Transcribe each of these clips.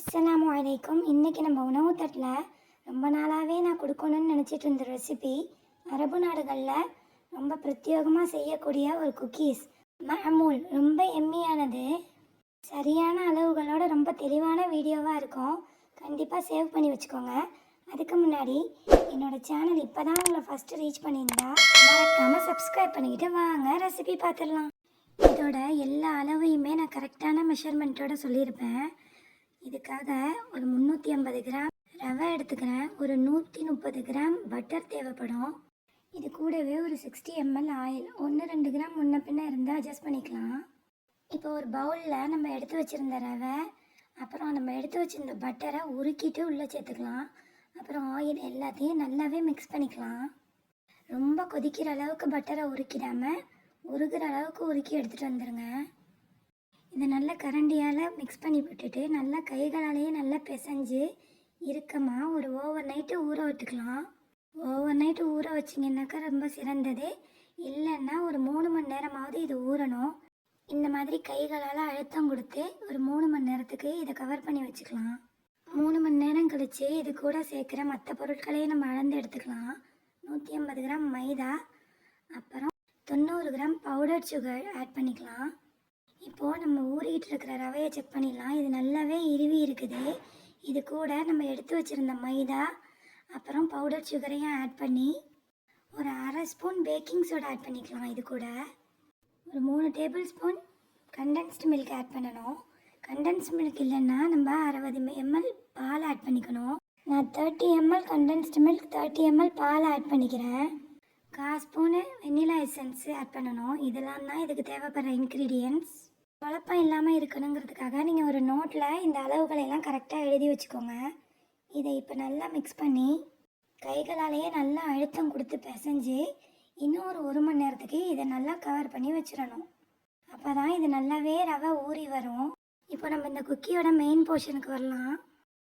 அஸ்ஸலாமு அலைக்கும். இன்றைக்கி நம்ம உணவு தட்டில் ரொம்ப நாளாகவே நான் கொடுக்கணும்னு நினச்சிட்டு இருந்த ரெசிபி, அரபு நாடுகளில் ரொம்ப பிரத்யேகமாக செய்யக்கூடிய ஒரு குக்கீஸ் மஅமூல். ரொம்ப எம்மியானது, சரியான அளவுகளோட ரொம்ப தெளிவான வீடியோவாக இருக்கும். கண்டிப்பாக சேவ் பண்ணி வச்சுக்கோங்க. அதுக்கு முன்னாடி என்னோடய சேனல் இப்போ தான் உங்களை ஃபஸ்ட்டு ரீச் பண்ணியிருந்தா மறக்காமல் சப்ஸ்கிரைப் பண்ணிக்கிட்டு வாங்க ரெசிபி பார்த்துடலாம். இதோட எல்லா அளவையுமே நான் கரெக்டான மெஷர்மெண்ட்டோடு சொல்லியிருப்பேன். இதுக்காக ஒரு 350 கிராம் ரவை எடுத்துக்கிறேன். ஒரு 130 கிராம் பட்டர் தேவைப்படும். இது கூடவே ஒரு 60 ml ஆயில். 1-2 கிராம் முன்ன பின்ன இருந்தால் அட்ஜஸ்ட் பண்ணிக்கலாம். இப்போ ஒரு பவுலில் நம்ம எடுத்து வச்சுருந்த ரவை, அப்புறம் நம்ம எடுத்து வச்சுருந்த பட்டரை உருக்கிட்டு உள்ளே சேர்த்துக்கலாம். அப்புறம் ஆயில் எல்லாத்தையும் நல்லாவே மிக்ஸ் பண்ணிக்கலாம். ரொம்ப கொதிக்கிற அளவுக்கு பட்டரை உருக்கிடாமல் உருகிற அளவுக்கு உருக்கி எடுத்துகிட்டு வந்துடுங்க. இதை நல்லா கரண்டியால் மிக்ஸ் பண்ணி விட்டுட்டு நல்லா கைகளாலேயே நல்லா பிசைஞ்சு இறுக்கமாக ஒரு ஓவர் நைட்டு ஊற விட்டுக்கலாம். ஓவர் நைட்டு ஊற வச்சிங்கன்னாக்கா ரொம்ப சிறந்தது. இல்லைன்னா ஒரு 3 மணி நேரமாவது இது ஊறணும். இந்த மாதிரி கைகளால் அழுத்தம் கொடுத்து ஒரு 3 மணி நேரத்துக்கு இதை கவர் பண்ணி வச்சுக்கலாம். 3 மணி நேரம் கழித்து இது கூட சேர்க்குற மற்ற பொருட்களையும் நம்ம அளந்து எடுத்துக்கலாம். 150 கிராம் மைதா, அப்புறம் 90 கிராம் பவுடர் சுகர் ஆட் பண்ணிக்கலாம். இப்போது நம்ம ஊறிக்கிட்டு இருக்கிற ரவையை செக் பண்ணிடலாம். இது நல்லாவே இறுவி இருக்குது. இது கூட நம்ம எடுத்து வச்சுருந்த மைதா அப்புறம் பவுடர் சுகரையும் ஆட் பண்ணி ஒரு 1/2 ஸ்பூன் பேக்கிங் சோடா ஆட் பண்ணிக்கலாம். இது கூட ஒரு 3 tablespoon condensed milk add பண்ணணும். கண்டென்ஸ்டு மில்க் இல்லைன்னா நம்ம 60 ml பால் ஆட் பண்ணிக்கணும். நான் 30 ml கண்டென்ஸ்டு மில்க் 30 ml பால் ஆட் பண்ணிக்கிறேன். 1/4 ஸ்பூனு வெண்ணிலா எசன்ஸு ஆட் பண்ணணும். இதெல்லாம் தான் இதுக்கு தேவைப்படுற இன்க்ரீடியன்ட்ஸ். குழப்பம் இல்லாமல் இருக்கணுங்கிறதுக்காக நீங்கள் ஒரு நோட்டில் இந்த அளவுகளெல்லாம் கரெக்டாக எழுதி வச்சுக்கோங்க. இதை இப்போ நல்லா மிக்ஸ் பண்ணி கைகளாலேயே நல்லா அழுத்தம் கொடுத்து பிசைஞ்சு இன்னும் ஒரு 1 மணி நேரத்துக்கு இதை நல்லா கவர் பண்ணி வச்சிடணும். அப்போ தான் இது நல்லாவே ரவை ஊறி வரும். இப்போ நம்ம இந்த குக்கியோட மெயின் போர்ஷனுக்கு வரலாம்.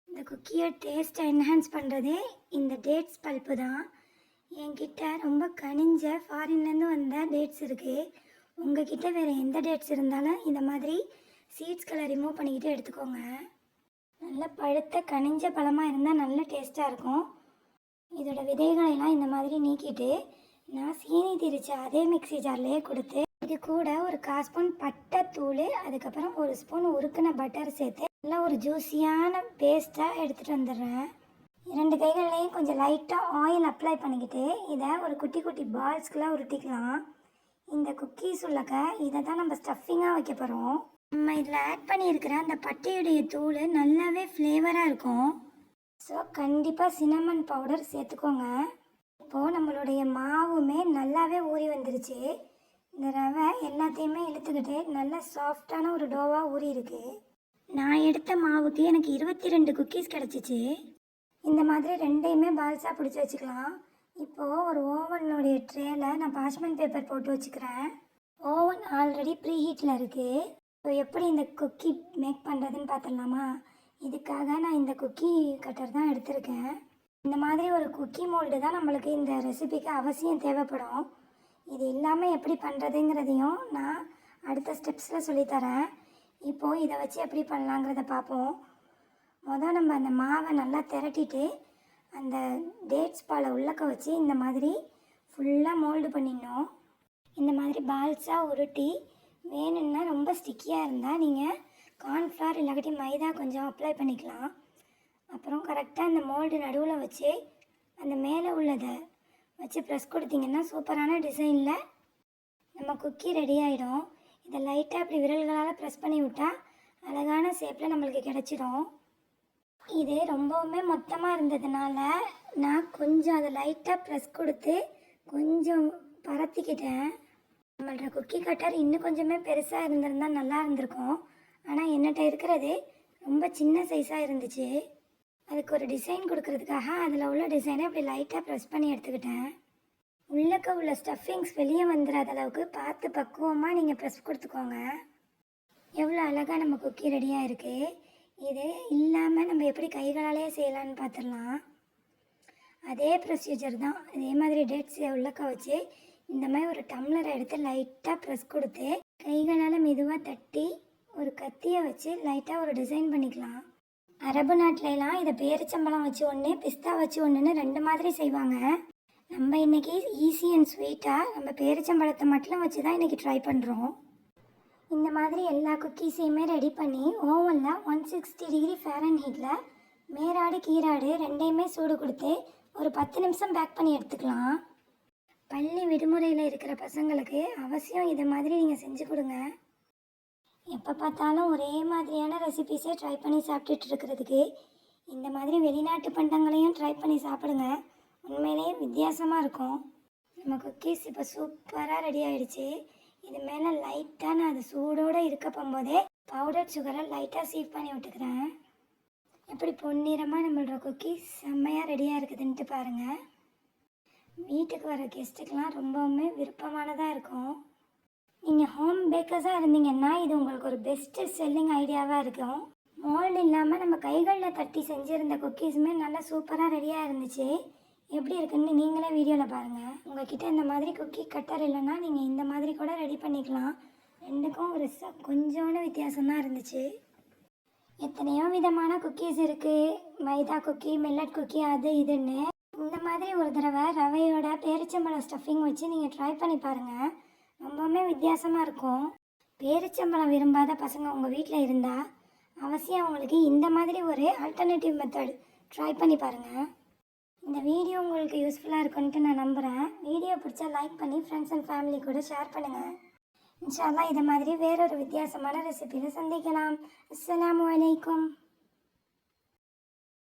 இந்த குக்கியை டேஸ்ட்டை என்ஹான்ஸ் பண்ணுறது இந்த டேட்ஸ் பல்ப்பு தான். என்கிட்ட ரொம்ப கனிஞ்ச ஃபாரின்லேருந்து வந்த டேட்ஸ் இருக்குது. உங்ககிட்ட வேறு எந்த டேட்ஸ் இருந்தாலும் இந்த மாதிரி சீட்ஸ்களை ரிமூவ் பண்ணிக்கிட்டு எடுத்துக்கோங்க. நல்ல பழுத்த கனிஞ்ச பழமாக இருந்தால் நல்ல டேஸ்ட்டாக இருக்கும். இதோட விதைகளெல்லாம் இந்த மாதிரி நீக்கிட்டு நான் சீனி திரிச்ச அதே மிக்ஸி ஜார்லேயே கொடுத்து இது கூட ஒரு 1/4 ஸ்பூன் பட்டைத்தூள், அதுக்கப்புறம் 1 ஸ்பூன் உருக்கின பட்டர் சேர்த்து நல்லா ஒரு ஜூஸியான பேஸ்ட்டாக எடுத்துகிட்டு வந்துடுறேன். 2 கைகள்லேயும் கொஞ்சம் லைட்டாக ஆயில் அப்ளை பண்ணிக்கிட்டு இதை ஒரு குட்டி குட்டி பால்ஸ்க்கெலாம் உருட்டிக்கலாம். இந்த குக்கீஸ் உள்ளக்க இதை தான் நம்ம ஸ்டஃபிங்காக வைக்க போகிறோம். நம்ம இதில் ஆட் பண்ணியிருக்கிற அந்த பட்டையுடைய தூள் நல்லாவே ஃப்ளேவராக இருக்கும். ஸோ கண்டிப்பாக சின்னமன் பவுடர் சேர்த்துக்கோங்க. இப்போது நம்மளுடைய மாவுமே நல்லாவே ஊறி வந்துருச்சு. இந்த ரவை எல்லாத்தையுமே இழுத்துக்கிட்டு நல்லா சாஃப்டான ஒரு டோவாக ஊறி இருக்குது. நான் எடுத்த மாவுக்கு எனக்கு 22 குக்கீஸ் கிடச்சிச்சு. இந்த மாதிரி 2யுமே பால்ஸாக பிடிச்சி வச்சுக்கலாம். இப்போது ஒரு ஓவனுடைய ட்ரேயில் நான் பார்ச்மெண்ட் பேப்பர் போட்டு வச்சுக்கிறேன். ஓவன் ஆல்ரெடி ப்ரீ ஹீட்டில் இருக்குது. ஸோ எப்படி இந்த குக்கி மேக் பண்ணுறதுன்னு பார்த்துடலாமா? இதுக்காக நான் இந்த குக்கி கட்டர் தான் எடுத்திருக்கேன். இந்த மாதிரி ஒரு குக்கி மோல்டு தான் நம்மளுக்கு இந்த ரெசிபிக்கு அவசியம் தேவைப்படும். இது இல்லாமல் எப்படி பண்ணுறதுங்கிறதையும் நான் அடுத்த ஸ்டெப்ஸில் சொல்லித்தரேன். இப்போது இதை வச்சு எப்படி பண்ணலாங்கிறத பார்ப்போம். மொதல் நம்ம அந்த மாவை நல்லா திரட்டிட்டு அந்த டேட்ஸ் பாலை உள்ளக்க வச்சு இந்த மாதிரி ஃபுல்லாக மோல்டு பண்ணிடணும். இந்த மாதிரி பால்ஸாக உருட்டி வேணும்னா ரொம்ப ஸ்டிக்கியாக இருந்தால் நீங்கள் கார்ன்ஃப்ளவர் இல்லாட்டி மைதா கொஞ்சம் அப்ளை பண்ணிக்கலாம். அப்புறம் கரெக்டாக அந்த மோல்டு நடுவில் வச்சு அந்த மேலே உள்ளதை வச்சு ப்ரெஸ் கொடுத்தீங்கன்னா சூப்பரான டிசைனில் நம்ம குக்கி ரெடி ஆகிடும். இதை லைட்டாக அப்படி விரல்களால் ப்ரெஸ் பண்ணி விட்டால் அழகான ஷேப்பில் நம்மளுக்கு கிடச்சிடும். இது ரொம்பவுமே மொத்தமாக இருந்ததுனால நான் கொஞ்சம் அதை லைட்டாக ப்ரெஸ் கொடுத்து கொஞ்சம் பரத்திக்கிட்டேன். நம்மளோட குக்கி கட்டர் இன்னும் கொஞ்சமே பெருசாக இருந்திருந்தால் நல்லா இருந்திருக்கும். ஆனால் என்னட்ட இருக்கிறது ரொம்ப சின்ன சைஸாக இருந்துச்சு. அதுக்கு ஒரு டிசைன் கொடுக்கறதுக்காக அதில் உள்ள டிசைனை அப்படி லைட்டாக ப்ரெஸ் பண்ணி எடுத்துக்கிட்டேன். உள்ளக்க உள்ள ஸ்டஃபிங்ஸ் வெளியே வந்துடாத அளவுக்கு பார்த்து பக்குவமாக நீங்கள் ப்ரெஸ் கொடுத்துக்கோங்க. எவ்வளோ அழகாக நம்ம குக்கி ரெடியாக இருக்குது. இது இல்லாமல் நம்ம எப்படி கைகளாலேயே செய்யலான்னு பார்த்துடலாம். அதே ப்ரொசீஜர் தான். அதே மாதிரி டேட்ஸை உள்ளக்க வச்சு இந்த மாதிரி ஒரு டம்ளரை எடுத்து லைட்டாக ப்ரெஸ் கொடுத்து கைகளால் மெதுவாக தட்டி ஒரு கத்தியை வச்சு லைட்டாக ஒரு டிசைன் பண்ணிக்கலாம். அரபு நாட்டிலலாம் இதை பேரிச்சம்பழம் வச்சு ஒன்று பிஸ்தா வச்சு ஒன்றுன்னு 2 மாதிரி செய்வாங்க. நம்ம இன்றைக்கி ஈஸி அண்ட் ஸ்வீட்டாக நம்ம பேரிச்சம்பழத்தை மட்டும் வச்சு தான் இன்றைக்கி ட்ரை பண்ணுறோம். இந்த மாதிரி எல்லா குக்கீஸையுமே ரெடி பண்ணி ஓவனில் 160 டிகிரி ஃபேரன்ஹீட்டில் மேராடு கீராடு 2யுமே சூடு கொடுத்து ஒரு 10 நிமிஷம் பேக் பண்ணி எடுத்துக்கலாம். பள்ளி விடுமுறையில் இருக்கிற பசங்களுக்கு அவசியம் இதை மாதிரி நீங்கள் செஞ்சு கொடுங்க. எப்போ பார்த்தாலும் ஒரே மாதிரியான ரெசிபீஸே ட்ரை பண்ணி சாப்பிட்டுட்டு இருக்கிறதுக்கு இந்த மாதிரி வெளிநாட்டு பண்டங்களையும் ட்ரை பண்ணி சாப்பிடுங்க. உண்மையிலேயே வித்தியாசமாக இருக்கும். நம்ம குக்கீஸ் இப்போ சூப்பராக ரெடி ஆகிடுச்சு. இது மேலே லைட்டாக நான் அது சூடோடு இருக்க போகும்போதே பவுடர் சுகரை லைட்டாக சீவ் பண்ணி விட்டுக்கிறேன். எப்படி பொன்னிறமாக நம்மளோட குக்கீஸ் செம்மையாக ரெடியாக இருக்குதுன்ட்டு பாருங்கள். வீட்டுக்கு வர கெஸ்ட்டுக்கெலாம் ரொம்பவுமே விருப்பமானதாக இருக்கும். நீங்கள் ஹோம் பேக்கர்ஸாக இருந்தீங்கன்னா இது உங்களுக்கு ஒரு பெஸ்ட்டு செல்லிங் ஐடியாவாக இருக்கும். மோல்டு இல்லாமல் நம்ம கைகளில் தட்டி செஞ்சுருந்த குக்கீஸுமே நல்லா சூப்பராக ரெடியாக இருந்துச்சு. எப்படி இருக்குன்னு நீங்களே வீடியோவில் பாருங்கள். உங்கள்கிட்ட இந்த மாதிரி குக்கி கட்டர் இல்லைன்னா நீங்கள் இந்த மாதிரி கூட ரெடி பண்ணிக்கலாம். ரெண்டுக்கும் ஒரு கொஞ்சோண்டு வித்தியாசம்தான் இருந்துச்சு. எத்தனையோ விதமான குக்கீஸ் இருக்குது. மைதா குக்கி, மில்லட் குக்கி, அது இதுன்னு. இந்த மாதிரி ஒரு தடவை ரவையோட பேரிச்சம்பழம் ஸ்டஃபிங் வச்சு நீங்கள் ட்ரை பண்ணி பாருங்கள். ரொம்பவுமே வித்தியாசமாக இருக்கும். பேரிச்சம்பழம் விரும்பாத பசங்க உங்கள் வீட்டில் இருந்தால் அவசியம் அவங்களுக்கு இந்த மாதிரி ஒரு ஆல்டர்னேட்டிவ் மெத்தட் ட்ரை பண்ணி பாருங்கள். இந்த வீடியோ உங்களுக்கு யூஸ்ஃபுல்லாக இருக்குன்ட்டு நான் நம்புகிறேன். வீடியோ பிடிச்சா லைக் பண்ணி ஃப்ரெண்ட்ஸ் அண்ட் ஃபேமிலி கூட ஷேர் பண்ணுங்கள். இன்ஷா அல்லாஹ் இதை மாதிரி வேறொரு வித்தியாசமான ரெசிபியில் சந்திக்கலாம். அஸ்ஸலாமு அலைக்கும்.